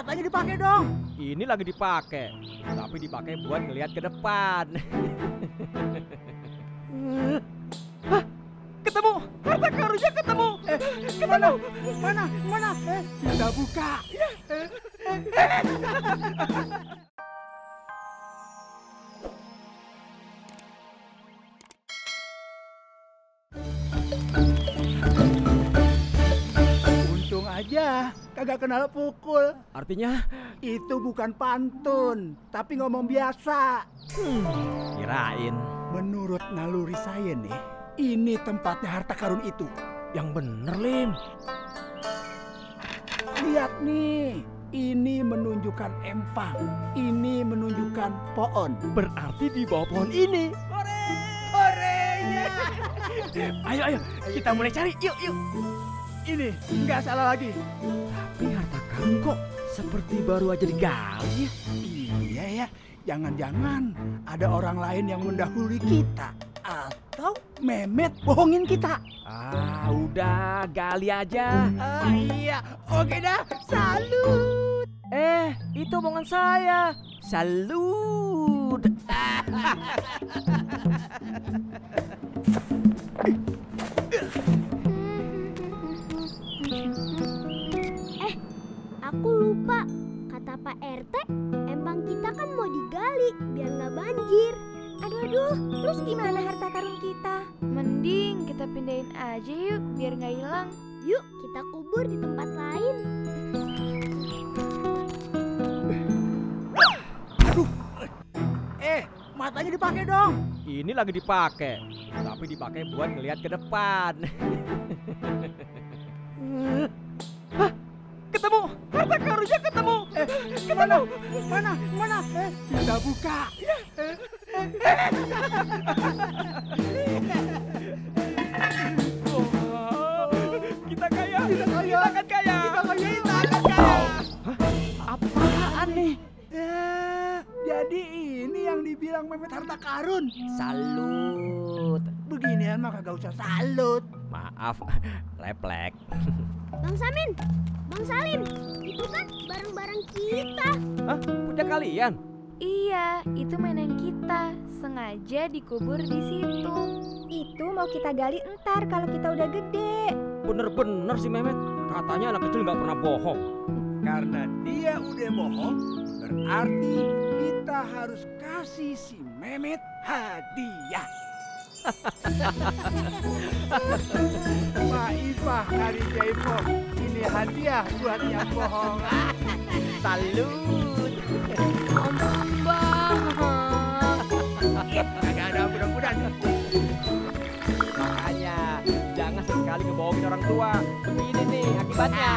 matanya dipakai dong. Ini lagi dipakai, tapi dipakai buat ngelihat ke depan. Hah? Ketemu, harta karunnya ketemu. Mana? Mana? Kita buka. Untung aja kagak kenal pukul. Artinya, Itu bukan pantun, tapi ngomong biasa. kirain Menurut naluri saya nih, ini tempatnya harta karun itu. yang bener, Lim. Lihat nih, ini menunjukkan empang, ini menunjukkan pohon. Berarti di bawah pohon ini. Hore! Ayo, kita mulai cari. Yuk. Ini nggak salah lagi. Tapi harta karun kok seperti baru aja digali ya? Iya ya, jangan-jangan ada orang lain yang mendahului kita. Atau Mehmet bohongin kita. Udah, gali aja. Iya, oke dah, salut. Itu omongan saya. Salut. Aku lupa. Kata Pak RT, empang kita kan mau digali biar nggak banjir. Aduh, terus gimana harta karun kita? Mending kita pindahin aja yuk, biar nggak hilang. Yuk, kita kubur di tempat lain. Matanya dipakai dong. Ini lagi dipakai, tapi dipakai buat ngelihat ke depan. Hah? Ketemu, harta karunnya ketemu. Mana? Kita buka. Kita kaya. Kita kaya. Kita akan kaya. Hah? Apaan nih? Jadi ini yang dibilang Mehmet harta karun. Salut. Beginian mah kagak usah salut. Maaf, leplek. Bang Samin, Bang Salim, itu kan barang-barang kita. Hah? Punya kalian? Iya, itu mainan kita. Sengaja dikubur di situ. Itu mau kita gali entar kalau kita udah gede. Bener-bener sih Mehmet. Katanya anak kecil nggak pernah bohong. Karena dia udah bohong, berarti kita harus kasih si Mehmet hadiah. Maifah Hari Jaipo, ini hadiah buat yang bohong. Salut. Bang. Kagak ada mudah-mudahan. Makanya jangan sekali ngebohongin orang tua. Begini nih akibatnya.